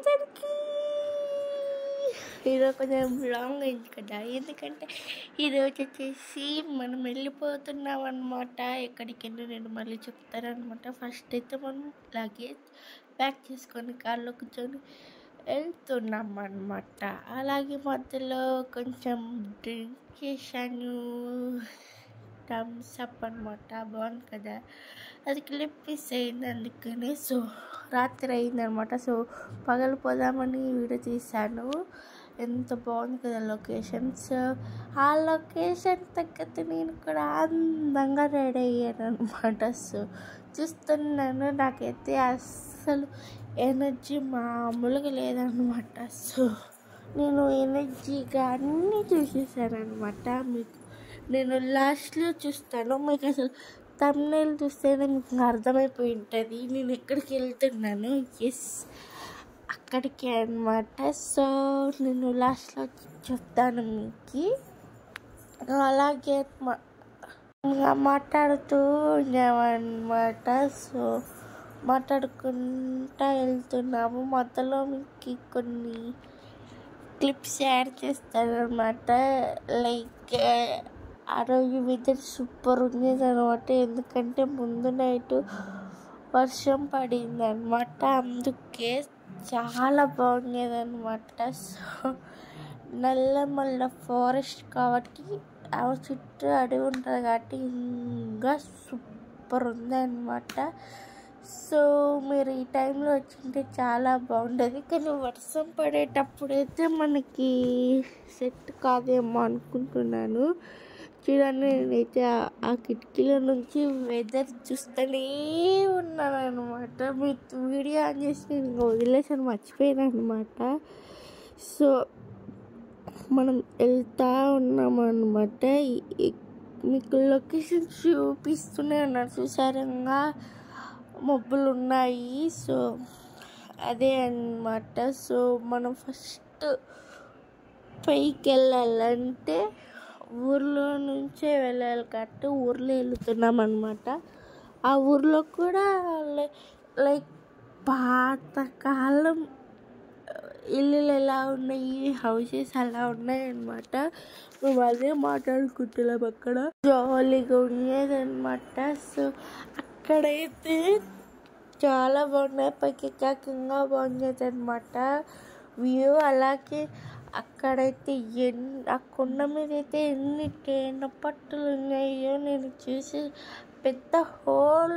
అందరికీ ఈరోజు కొంచెం లాంగ్ అయింది కదా, ఎందుకంటే ఈరోజు వచ్చేసి మనం వెళ్ళిపోతున్నాం అనమాట. ఎక్కడికి వెళ్ళి నేను మళ్ళీ చెప్తానమాట. ఫస్ట్ అయితే మనం లగేజ్ ప్యాక్ చేసుకొని కార్లో కూర్చొని వెళ్తున్నాం అనమాట. అలాగే మధ్యలో కొంచెం డ్రింక్ చేశాను, థమ్స్ అప్ అనమాట. బాగుంది కదా, అది క్లిప్ మిస్ అయింది అందుకనే. సో రాత్రి అయిందనమాట. సో పగలు పోదామని వీడియో తీశాను. ఎంత బాగుంది కదా లొకేషన్స్. ఆ లొకేషన్ తగ్గట్టు నేను కూడా అందంగా రెడీ అయ్యాను అనమాట. సో చూస్తున్నాను, నాకైతే అస్సలు ఎనర్జీ మామూలుగా లేదనమాట. సో నేను ఎనర్జీగా అన్నీ చూసేసాను అనమాట. మీకు నేను లాస్ట్లో చూస్తాను, మీకు అసలు థంబ్నెయిల్ చూస్తేనే మీకు అర్థమైపోయి ఉంటుంది నేను ఎక్కడికి వెళ్తున్నాను. ఎస్, అక్కడికి అనమాట. సో నేను లాస్ట్లో చెప్తాను మీకు. అలాగే మాట్లాడుతూ ఉన్నామన్నమాట. సో మాట్లాడుకుంటూ వెళ్తున్నాము. మధ్యలో మీకు కొన్ని క్లిప్స్ యాడ్ చేస్తాను అనమాట. లైక్ ఆ రోజు వెదర్ సూపర్ ఉండేది అనమాట. ఎందుకంటే ముందు నైట్ వర్షం పడింది అనమాట, అందుకే చాలా బాగుండేది అనమాట. సో నల్లమల్ల ఫారెస్ట్ కాబట్టి ఆ చుట్టూ అడవి ఉంటుంది కాబట్టి ఇంకా సూపర్ ఉందన్నమాట. సో మీరు ఈ టైంలో వచ్చింటే చాలా బాగుండేది, కానీ వర్షం పడేటప్పుడైతే మనకి సెట్ కాదేమో అనుకుంటున్నాను. చూడండి, నేనైతే ఆ కిటికీల నుంచి వెదర్ చూస్తూనే ఉన్నాను అనమాట. మీకు వీడియో ఆన్ చేసి నేను వదిలేసాను, మర్చిపోయాను అనమాట. సో మనం వెళ్తూ ఉన్నాము అనమాట. మీకు లొకేషన్ చూపిస్తూనే ఉన్నారు, చూసారంగా మబ్బులు ఉన్నాయి. సో అదే అన్నమాట. సో మనం ఫస్ట్ పైకి వెళ్ళాలంటే ఊర్లో నుంచే వెళ్ళాలి కాబట్టి ఊర్లో వెళ్తున్నాం అనమాట. ఆ ఊర్లో కూడా లైక్ పాతకాలం ఇల్లులు ఎలా ఉన్నాయి, హౌసెస్ అలా ఉన్నాయి అనమాట. మేము అదే మాట్లాడుకుంటున్నాం, అక్కడ జాలీగా ఉండేది అనమాట. సో అక్కడైతే చాలా బాగున్నాయి, పైకి ఎక్కాకంగా బాగుండేది అనమాట వ్యూ. అలాగే అక్కడైతే ఆ కొండ మీద అయితే ఎన్ని తేనె పట్టులు ఉన్నాయో నేను చూసి పెద్ద హోల్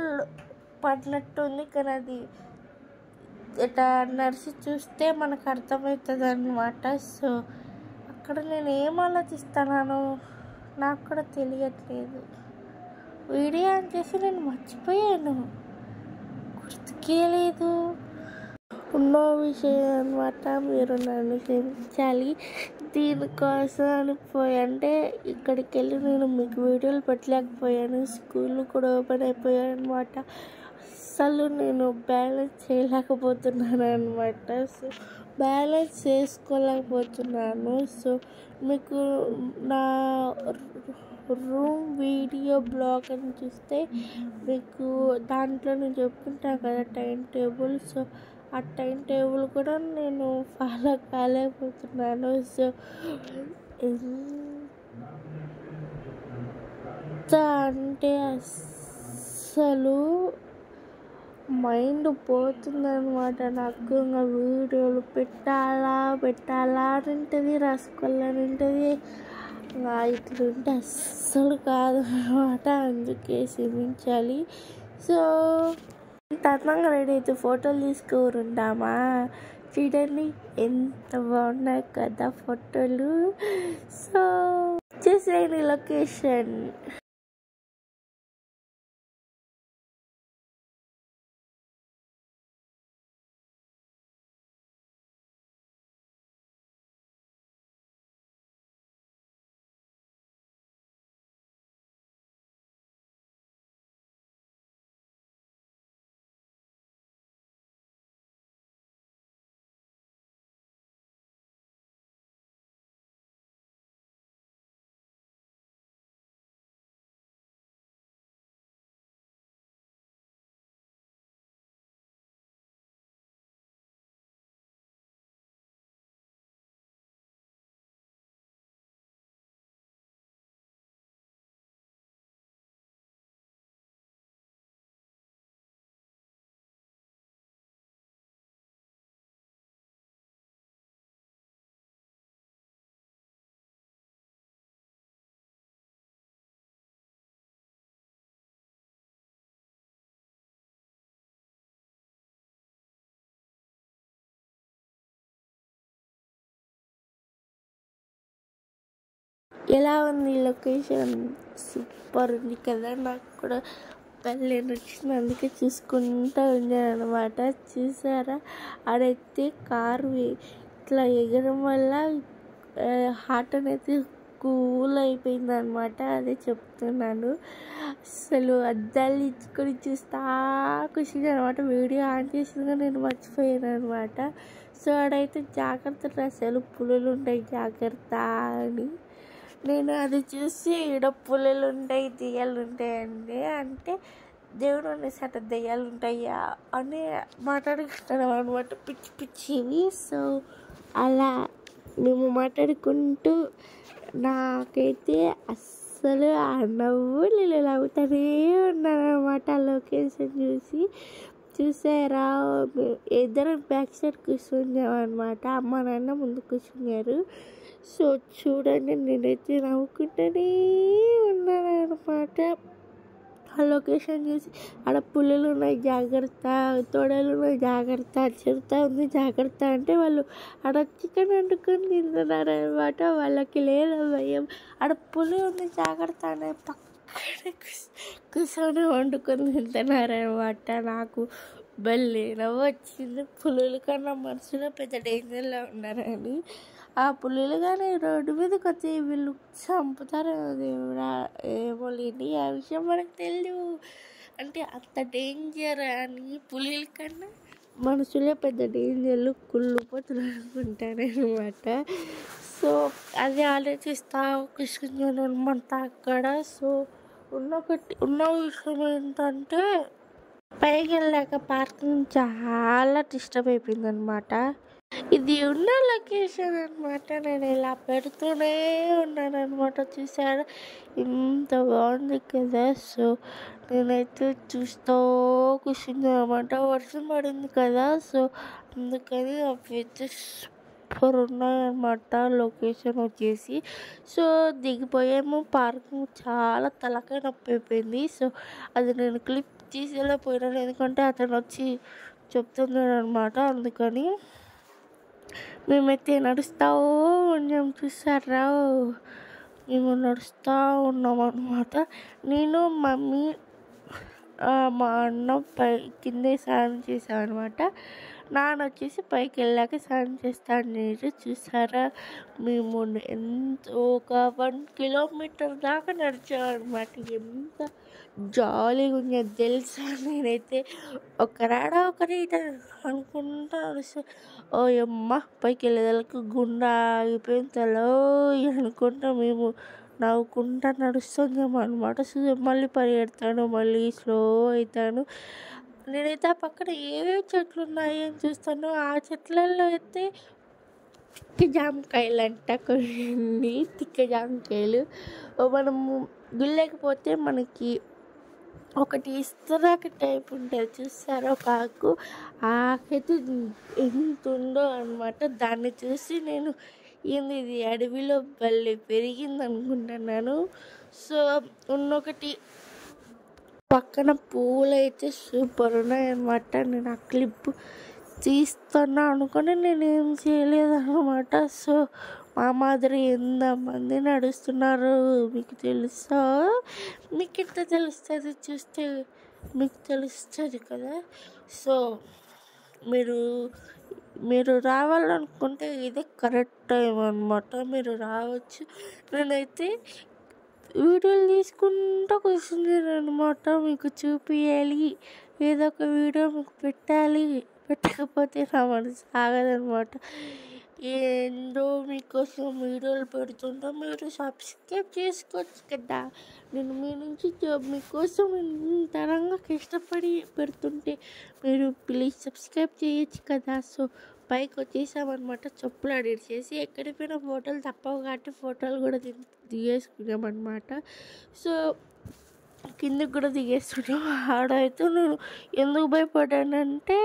పడినట్టుంది, కానీ అది ఇట్లా నడిచి చూస్తే మనకు అర్థమవుతుంది అనమాట. సో అక్కడ నేను ఏం ఆలోచిస్తున్నాను నాకు కూడా తెలియట్లేదు. వీడియో ఆన్ చేసి నేను మర్చిపోయాను, గుర్తుకే లేదు. ఉన్న విషయం అనమాట, మీరు నన్ను క్షమించాలి. దీనికోసం అంటే ఇక్కడికి వెళ్ళి నేను మీకు వీడియోలు పెట్టలేకపోయాను. స్కూల్ కూడా ఓపెన్ అయిపోయాయి అనమాట. అస్సలు నేను బ్యాలెన్స్ చేయలేకపోతున్నాను అనమాట. So balance చేసుకోలేకపోతున్నాను. సో మీకు నా రూమ్ వీడియో బ్లాగ్ అని చూస్తే మీకు దాంట్లో నేను చెప్పుకుంటాను కదా టైం టేబుల్. సో ఆ టైం టేబుల్ కూడా నేను ఫాలో కాలేకపోతున్నాను. సో ఎంత అంటే అస్సలు మైండ్ పోతుందన్నమాట నాకు. ఇంకా వీడియోలు పెట్టాలా అని ఉంటుంది, రాసుకోవాలని ఉంటుంది. ఇట్లుంటే అస్సలు కాదు అనమాట, అందుకే క్షమించాలి. సో తత్వంగా రెడీ అయితే ఫోటోలు తీసుకుంటామా, చూడండి ఎంత బాగున్నాయి కదా ఫోటోలు. సో చూసేయండి లొకేషన్. ఎలా ఉంది లొకేషన్? సూపర్ ఉంది కదా. నాకు కూడా భలే నచ్చింది, అందుకే చూసుకుంటూ ఉన్నాను అనమాట. చూసారా, ఆడైతే కారు ఇట్లా ఎగరం వల్ల హార్ట్ అనేది కూల్ అయిపోయింది అనమాట. అదే చెప్తున్నాను. అసలు అద్దాలు ఇచ్చుకొని చూస్తా కూర్చుంది అనమాట. వీడియో ఆన్ చేసిందిగా నేను మర్చిపోయాను అనమాట. సో ఆడైతే జాగ్రత్త అసలు పులులు ఉంటాయి జాగ్రత్త అని. నేను అది చూసి ఈడ పులులు ఉంటాయి దెయ్యాలు ఉంటాయండి అంటే దేవుడు అనేసట దెయ్యాలు ఉంటాయా అని మాట్లాడుకుంటాను అనమాట, పిచ్చి పిచ్చివి. సో అలా మేము మాట్లాడుకుంటూ నాకైతే అస్సలు ఆ నవ్వులు అవుతానే ఉన్నాను అనమాట ఆ లొకేషన్ చూసి. చూసారా, ఇద్దరం బ్యాక్ సైడ్ కూర్చున్నాం అనమాట, అమ్మ నాన్న ముందు కూర్చున్నారు. సో చూడండి, నేనైతే నవ్వుకుంటూనే ఉన్నాను అనమాట ఆ లొకేషన్ చూసి. ఆడ పుల్లలు ఉన్నాయి జాగ్రత్త, తొడలు ఉన్నాయి జాగ్రత్త, చిరుత ఉంది జాగ్రత్త అంటే వాళ్ళు ఆడ చికెన్ వండుకొని తింటున్నారు అనమాట. వాళ్ళకి లేదు భయం. ఆడ పులి ఉంది జాగ్రత్త అనే పక్కనే కూర్చొని వండుకొని తింటున్నారు అనమాట. నాకు భలే నవ్వు వచ్చింది. పులుల కన్నా మనుషులు పెద్ద డేంజర్లో ఉన్నారని. ఆ పులులు కానీ రోడ్డు మీదకి వచ్చి వీళ్ళు చంపుతారు దేవుడా ఏమో లేని, ఆ విషయం మనకు తెలియదు. అంటే అంత డేంజర్ అని పులుల కన్నా మనుషులే పెద్ద డేంజర్లు, కుళ్ళిపోతున్నారు అనుకుంటాను అనమాట. సో అది ఆలోచిస్తా కూర్చున్నాను అనమాట అక్కడ. సో ఉన్న విషయం ఏంటంటే పైకి వెళ్ళాక పార్కింగ్ చాలా డిస్టర్బ్ అయిపోయింది అనమాట. ఇది ఉన్న లొకేషన్ అనమాట. నేను ఇలా పెడుతూనే ఉన్నాను అనమాట. చూసారా ఇంత బాగుంది కదా. సో నేనైతే చూస్తూ కూర్చున్నాను అనమాట. వర్షం పడింది కదా, సో అందుకని అవైతే సూపర్ ఉన్నాయన్నమాట లొకేషన్ వచ్చేసి. సో దిగిపోయాము, పార్కింగ్ చాలా తలకాయ నొప్పి అయిపోయింది. సో అది నేను క్లిప్ తీసేలా పోయినాను, ఎందుకంటే అతను వచ్చి చెప్తున్నాడు అనమాట. అందుకని మేమైతే నడుస్తూ ఉన్నాం. చూసారా, మేము నడుస్తూ ఉన్నాం అనమాట. నేను మమ్మీ మా అన్న కిందే స్నానం చేసాం అనమాట. నాన్న వచ్చేసి పైకి వెళ్ళాక స్నానం చేస్తాను. నేను చూసారా, మేము ఒక 1 కిలోమీటర్ దాకా నడిచాం అనమాట. ఎంత జాలీగా ఉంది తెలుసా. నేనైతే ఒక రాడా ఒక రీట అనుకుంటా నడుస్తా. ఓ అమ్మ పైకి వెళ్ళేదానికి గుండె ఆగిపోయిన తలో అనుకుంటా మేము నవ్వుకుంటా నడుస్తున్నాం అనమాట. సో మళ్ళీ పరిగెడతాను, మళ్ళీ స్లో అవుతాను. నేనైతే ఆ పక్కన ఏవేవి చెట్లు ఉన్నాయి అని చూస్తాను. ఆ చెట్లలో అయితే తిక్క జామకాయలు అంట, కొన్ని తిక్క జామకాయలు. మనము గుళ్ళకపోతే మనకి ఒకటి ఇస్తరాక టైప్ ఉంటుంది చూసారా, ఒక ఆకు. ఆ ఆకైతే ఎంత ఉందో అనమాట. దాన్ని చూసి నేను ఏంది ఇది అడవిలో భలే పెరిగింది అనుకుంటున్నాను. సో ఉన్నొకటి పక్కన పువ్వులు అయితే సూపర్ ఉన్నాయన్నమాట. నేను ఆ క్లిప్ తీస్తున్నా అనుకుని నేనేం చేయలేదు అనమాట. సో మా మాదిరి ఎంతమంది నడుస్తున్నారు మీకు తెలుసా? మీకు ఎంత తెలుస్తుంది, చూస్తే మీకు తెలుస్తుంది కదా. సో మీరు రావాలనుకుంటే ఇదే కరెక్ట్ టైం అనమాట, మీరు రావచ్చు. నేనైతే వీడియోలు తీసుకుంటూ కూర్చున్నాను అనమాట. మీకు చూపించాలి, ఏదో ఒక వీడియో మీకు పెట్టాలి, పెట్టకపోతే నా మనసు ఆగదనమాట. ఏందో మీకోసం వీడియోలు పెడుతుంటా, మీరు సబ్స్క్రైబ్ చేసుకోవచ్చు కదా. నేను మీ నుంచి మీకోసం ఇంతరంగా కష్టపడి పెడుతుంటే మీరు ప్లీజ్ సబ్స్క్రైబ్ చేయొచ్చు కదా. సో పైకి వచ్చేసామన్నమాట. చెప్పులు అడిట్ చేసి ఎక్కడికి పోయినా ఫోటోలు తప్పవు కాబట్టి ఫోటోలు కూడా దిగేసుకున్నామన్నమాట. సో కిందకి కూడా దిగేస్తున్నాం. ఆడైతే నేను ఎందుకు భయపడ్డానంటే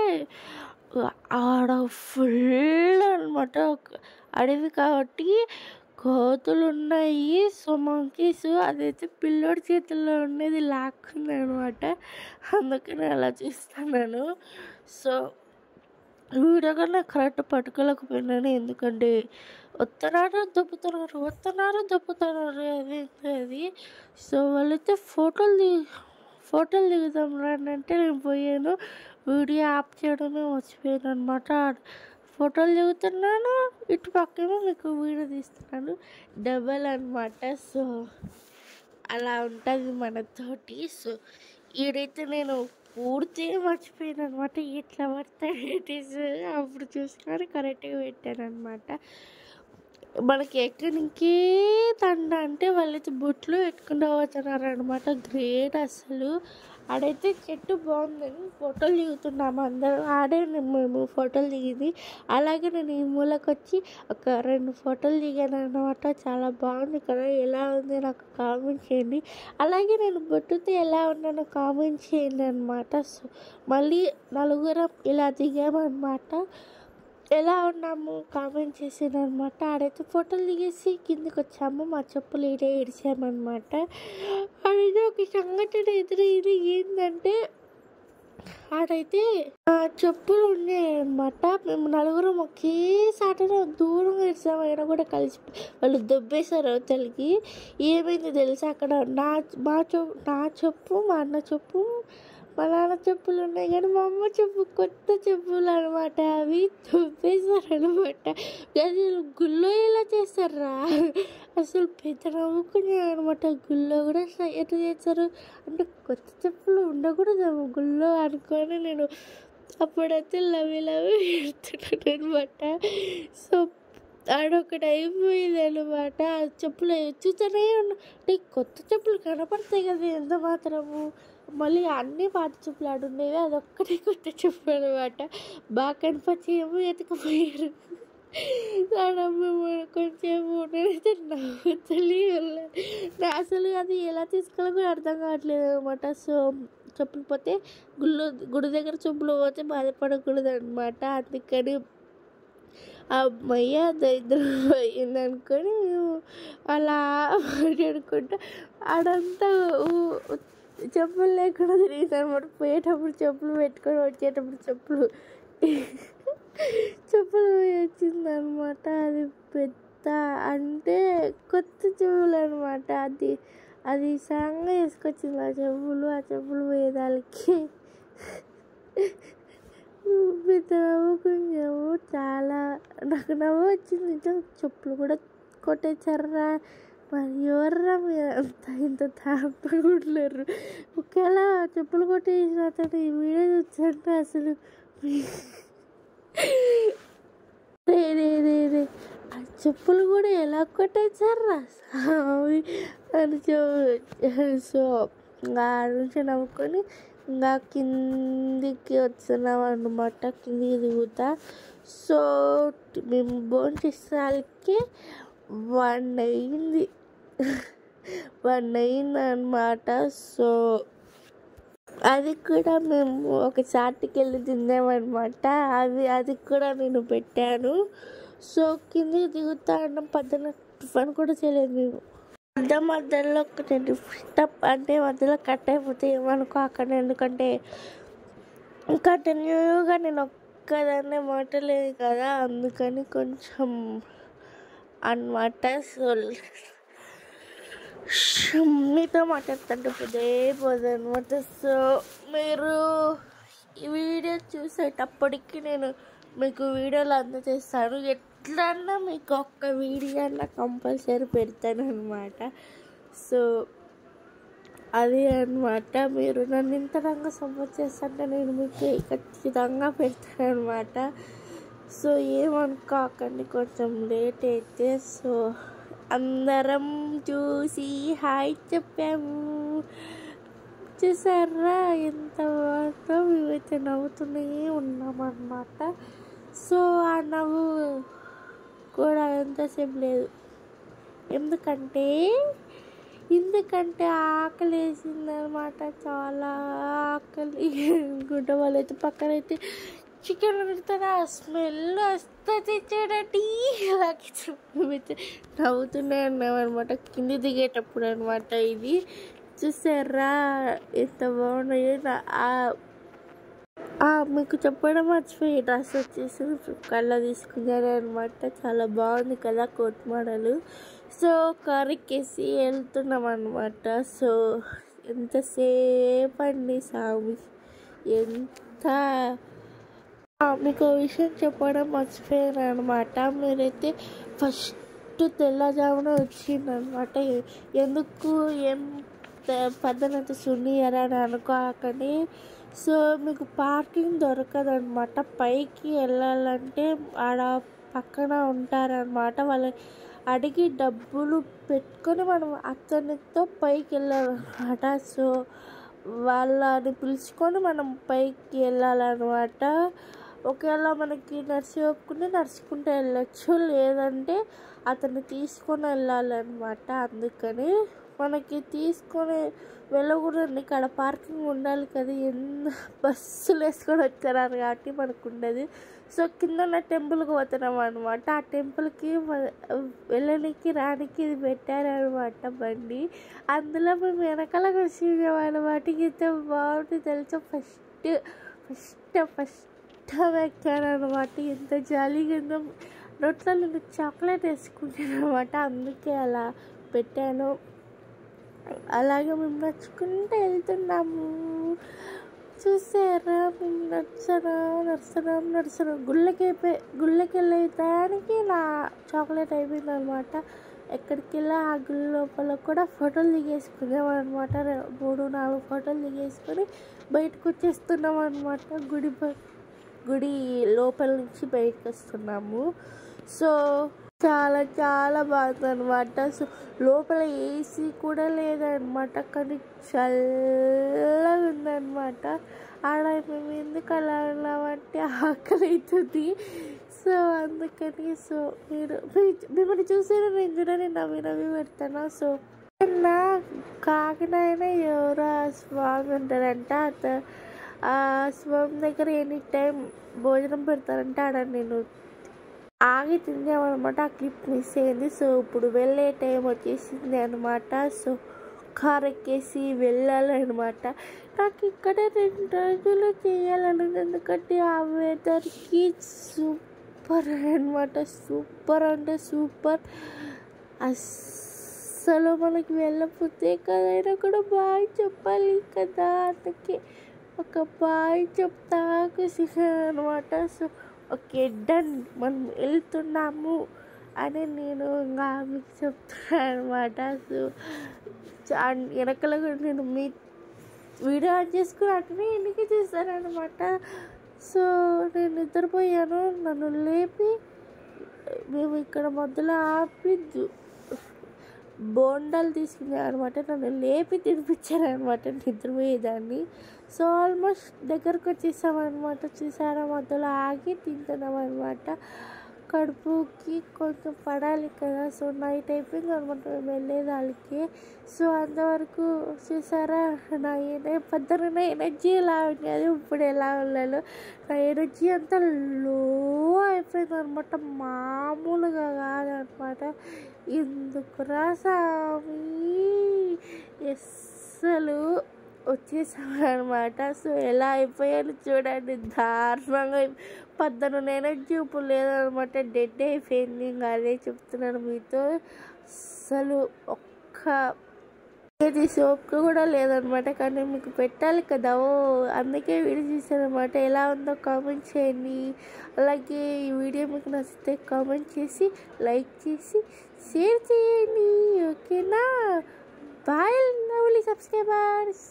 ఆడ ఫుల్ అనమాట అడవి కాబట్టి కోతులు ఉన్నాయి. సో మంకీస్ అదైతే పిల్లోడి చేతుల్లో ఉండేది లాక్కుంది అనమాట. అందుకని అలా చూస్తున్నాను. సో వీడియో కన్నా కరెక్ట్ పట్టుకోలేకపోయినాను. ఎందుకంటే వస్తున్నారు దొబ్బుతున్నారు అది. సో వాళ్ళైతే ఫోటోలు దిగుదాం రండి అంటే నేను పోయాను. వీడియో ఆఫ్ చేయడమే మర్చిపోయాను అనమాట. ఫోటోలు దిగుతున్నాను, ఇటు పక్కేమో మీకు వీడియో తీస్తున్నాను, డబల్ అనమాట. సో అలా ఉంటుంది మనతోటి. సో ఈడైతే నేను పూర్తిగా మర్చిపోయాను అనమాట. ఎట్లా పడతాడు అప్పుడు చూసుకొని కరెక్ట్గా పెట్టాను అనమాట. మనకి ఎక్కడికే తండ అంటే వాళ్ళైతే బొట్లు పెట్టుకుంటూ పోతున్నారు అనమాట. గ్రేట్ అసలు. ఆడైతే చెట్టు బాగుందని ఫోటోలు దిగుతున్నాము అందరం. ఆడే మేము ఫోటోలు దిగింది. అలాగే నేను ఈ మూలకు వచ్చి ఒక 2 ఫోటోలు దిగాను అనమాట. చాలా బాగుంది కదా, ఎలా ఉంది నాకు కామెంట్ చేయండి. అలాగే నేను బొట్టుతో ఎలా ఉన్నానో కామెంట్ చేయండి అనమాట. సో మళ్ళీ నలుగురం ఇలా దిగామన్నమాట. ఎలా ఉన్నాము కామెంట్ చేసాను అనమాట. ఆడైతే ఫోటోలు దిగేసి కిందకి వచ్చాము. మా చెప్పులు ఈడే ఇడిచామన్నమాట. ఆడైతే ఒక సంఘటన ఎదురైంది. ఏంటంటే ఆడైతే చెప్పులు ఉన్నాయన్నమాట. మేము నలుగురం ఒకేసారి దూరంగా ఇచ్చాము. అయినా కూడా కలిసి వాళ్ళు దొబ్బేశారు అవతలికి. ఏమైంది తెలుసా, అక్కడ నా చెప్పు, మా అన్న చెప్పు, మా నాన్న చెప్పులు ఉన్నాయి కానీ మా అమ్మ కొత్త చెప్పులు అనమాట. అవి దొబ్బేశారు అనమాట. అసలు గుళ్ళో ఎలా చేస్తారా, అసలు పెద్ద నవ్వుకున్నాను అనమాట. గుళ్ళో కూడా ఎట్లా చేస్తారు అంటే కొత్త చెప్పులు ఉండకూడదు గుళ్ళో అనుకొని నేను అప్పుడైతే లవి పెడుతున్నాను అనమాట. సో ఆడొకటి అయిపోయింది అనమాట. ఆ చెప్పులు చూస్తూనే అంటే కొత్త చెప్పులు కనపడతాయి కదా ఎంత మాత్రము. మళ్ళీ అన్నీ పాత చెప్పులు ఆడుండేవి, అదొక్కటే కొత్త చెప్పులు అనమాట. బాగా కనిపించి ఏమో ఎత్తుకుపోయారు. కొంచెం నేనైతే నవ్వుతలే వెళ్ళాను. అసలు అది ఎలా తీసుకోవాలో కూడా అర్థం కావట్లేదు అనమాట. సో చెప్పులు పోతే గుడి దగ్గర చెప్పులు పోతే బాధపడకూడదు అనమాట. అందుకని అమ్మయ్య దరిద్రం అయిందనుకొని మేము అలా మాట్లాడుకుంటా ఆడంతా చెప్పులు లేకుండా తిరిగింది అనమాట. పోయేటప్పుడు చెప్పులు పెట్టుకొని వచ్చేటప్పుడు చెప్పులు వచ్చిందనమాట. అది పెద్ద అంటే కొత్త చెప్పులు అనమాట. అది సడన్గా వేసుకొచ్చింది ఆ చెప్పులు పోయేదానికి. పెద్ద నవ్వుకున్నాము. చాలా నాకు నవ్వు వచ్చింది. చెప్పులు కూడా కొట్టేచ్చారా, మరి ఎవర్రా మీరు ఇంత దాపకుంటున్నారు. ఒకవేళ చెప్పులు కొట్టేసిన అతను ఈ వీడియో చూసంటే అసలు ఆ చెప్పులు కూడా ఎలా కొట్టేచ్చారా అని. సో ఇంకా నుంచి నవ్వుకొని ఇంకా కిందికి వస్తున్నాం అన్నమాట. కిందికి దిగుతా. సో మేము భోంచేసరికి 1 అయింది అన్నమాట. సో అది కూడా మేము ఒక చాటుకి వెళ్ళి తిన్నామన్నమాట. అది కూడా నేను పెట్టాను. సో కిందికి దిగుతా అన్నం పద్దన టిఫిన్ కూడా చేయలేదు మేము. మధ్యలో స్టప్ అంటే మధ్యలో కట్ అయిపోతే ఏమనుకో అక్కడ. ఎందుకంటే కంటిన్యూగా నేను ఒక్కదాన్నే మాట్లాడలేదు కదా, అందుకని కొంచెం అన్నమాట. సో మీతో మాట్లాడుతుంటే పోదు అనమాట. సో మీరు ఈ వీడియో చూసేటప్పటికి నేను మీకు వీడియోలు అందజేస్తాను. ఎట్లన్నా మీకు ఒక్క వీడియో అన్నా కంపల్సరీ పెడతాను అనమాట. సో అది అనమాట. మీరు నన్ను ఇంతరంగా సపోర్ట్ చేస్తుంటే నేను మీకు ఖచ్చితంగా పెడతాను అనమాట. సో ఏమనుకోకండి కొంచెం లేట్ అయితే. సో అందరం చూసి హాయ్ చెప్పాము. చూసారా ఎంత బాగా మేమైతే నవ్వుతూనే ఉన్నామన్నమాట. సో ఆ నవ్వు కూడా ఎంతసేపు లేదు. ఎందుకంటే ఆకలి వేసిందనమాట. చాలా ఆకలి అనుకుంటా. వాళ్ళైతే పక్కనైతే చికెన్ పెడతారు, ఆ స్మెల్ వస్తుంది చూడండి. అలాగే మేమైతే నవ్వుతూనే ఉన్నామన్నమాట కింది దిగేటప్పుడు అనమాట. ఇది చూసారా ఎంత బాగున్నాయో. మీకు చెప్పడం మర్చిపోయి డ్రెస్ వచ్చేసి ఫ్లిప్కార్ట్లో తీసుకున్నాను అనమాట. చాలా బాగుంది కదా కోట్ మోడల్. సో కారెక్కేసి వెళ్తున్నాం అనమాట. సో ఎంతసేపు అండి స్వామి, ఎంత మీకు విషయం చెప్పడం మర్చిపోయాను అనమాట. మీరైతే ఫస్ట్ తెల్లజామున వచ్చిందనమాట. ఎందుకు ఏం పద్దనంత సున్నియరా అని అనుకోకండి. సో మీకు పార్కింగ్ దొరకదనమాట. పైకి వెళ్ళాలంటే ఆడ పక్కన ఉంటారనమాట. వాళ్ళని అడిగి డబ్బులు పెట్టుకొని మనం అతనితో పైకి వెళ్ళాలన్నమాట. సో వాళ్ళని పిలుచుకొని మనం పైకి వెళ్ళాలన్నమాట. ఒకవేళ మనకి ఒప్పుకుంటే నడుచుకుంటూ వెళ్ళొచ్చు, లేదంటే అతన్ని తీసుకొని వెళ్ళాలన్నమాట. అందుకని మనకి తీసుకొని వెళ్ళకూడదు, ఇక్కడ పార్కింగ్ ఉండాలి కదా. బస్సులు వేసుకొని వచ్చారు కాబట్టి మనకు ఉండదు. సో కింద ఉన్న టెంపుల్కి పోతున్నాం అనమాట. ఆ టెంపుల్కి వెళ్ళడానికి రానికి ఇది పెట్టారనమాట బండి. అందులో మేము వెనకాల వచ్చినాం అనమాట. ఇంత బాగుంది తెలుసా. ఫస్ట్ ఎక్కాను అనమాట. ఎంత జాలీగా ఉందో. నోట్లో నేను చాక్లెట్ వేసుకుంటాను అనమాట, అందుకే అలా పెట్టాను. అలాగే మేము నడుచుకుంటూ వెళ్తున్నాము. చూసారా, మేము నడుస్తున్నాం. గుళ్ళకి వెళ్ళేదానికి నా చాక్లెట్ అయిపోయింది అనమాట. ఎక్కడికి వెళ్ళి ఆ గుడి లోపల కూడా ఫోటోలు దిగేసుకున్నాం అనమాట. 3-4 ఫోటోలు దిగేసుకొని బయటకు వచ్చేస్తున్నాం అనమాట. గుడి లోపల నుంచి బయటకు వస్తున్నాము. సో చాలా బాగుంది అనమాట. సో లోపల ఏసీ కూడా లేదనమాట, కానీ చల్లగా ఉందన్నమాట. ఆడ మేము ఎందుకు అలా ఉన్నామంటే ఆకలి అవుతుంది. సో అందుకని సో మిమ్మల్ని చూసారా, నేను చూడని నవ్వి పెడతాను. సో నా కాకినాడ ఎవరో స్వామి ఉంటారంట. ఆ స్వామి దగ్గర ఎనీ టైం భోజనం పెడతారంట. ఆడ నేను ఆగి తిందామన్నమాట. ఆ క్లిప్ మిస్ అయింది. సో ఇప్పుడు వెళ్ళే టైం వచ్చేసింది అనమాట. సో కార్ ఎక్కేసి వెళ్ళాలన్నమాట. నాకు ఇక్కడ 2 రోజులు చేయాలని, ఎందుకంటే ఆ వెదర్కి సూపర్ అనమాట. సూపర్ అంటే సూపర్. అస్సలు మనకి వెళ్ళకపోతే కదైనా కూడా బాయ్ చెప్పాలి కదా, అందుకే ఒక బాయ్ చెప్తా అనమాట. సో ఓకే డన్, మనం వెళ్తున్నాము అని నేను ఇంకా మీకు చెప్తాను అనమాట. సో వెనకల నేను మీ వీడియో ఆన్ చేసుకుని అటునే ఎన్నికి చేస్తానమాట. సో నేను నిద్రపోయాను. నన్ను లేపి మేము ఇక్కడ మధ్యలో ఆపి బోండాలు తీసుకున్నాను అనమాట. నన్ను లేపి తినిపించారనమాట నిద్రపోయేదాన్ని. సో ఆల్మోస్ట్ దగ్గరకు వచ్చేసామన్నమాట. చూసారా, మధ్యలో ఆగి తింటున్నాం అనమాట. కడుపుకి కొంచెం పడాలి కదా. సో నైట్ అయిపోయింది అనమాట మేము వెళ్ళేదానికి. సో అంతవరకు చూసారా, నా పొద్దున ఎనర్జీ ఎలా ఉండేది, ఇప్పుడు ఎలా ఉన్నాను. నా ఎనర్జీ అంతా లో అయిపోయింది అనమాట, మామూలుగా కాదనమాట. ఎందుకురా స్వామి, అస్సలు వచ్చేసామన్నమాట. సో ఎలా అయిపోయాను చూడండి, దారుణంగా. పొద్దున ఎనర్జీ ఇప్పుడు లేదనమాట, డెడ్ అయిపోయింది. ఇంకా అదే చెప్తున్నాను మీతో. అస్సలు ఏది సోప్ కూడా లేదనమాట, కానీ మీకు పెట్టాలి కదా. అందుకే వీడియో చేశానమాట. ఎలా ఉందో కామెంట్ చేయండి. అలాగే ఈ వీడియో మీకు నచ్చితే కామెంట్ చేసి, లైక్ చేసి, షేర్ చేయండి. ఓకేనా? Bye lovely subscribers.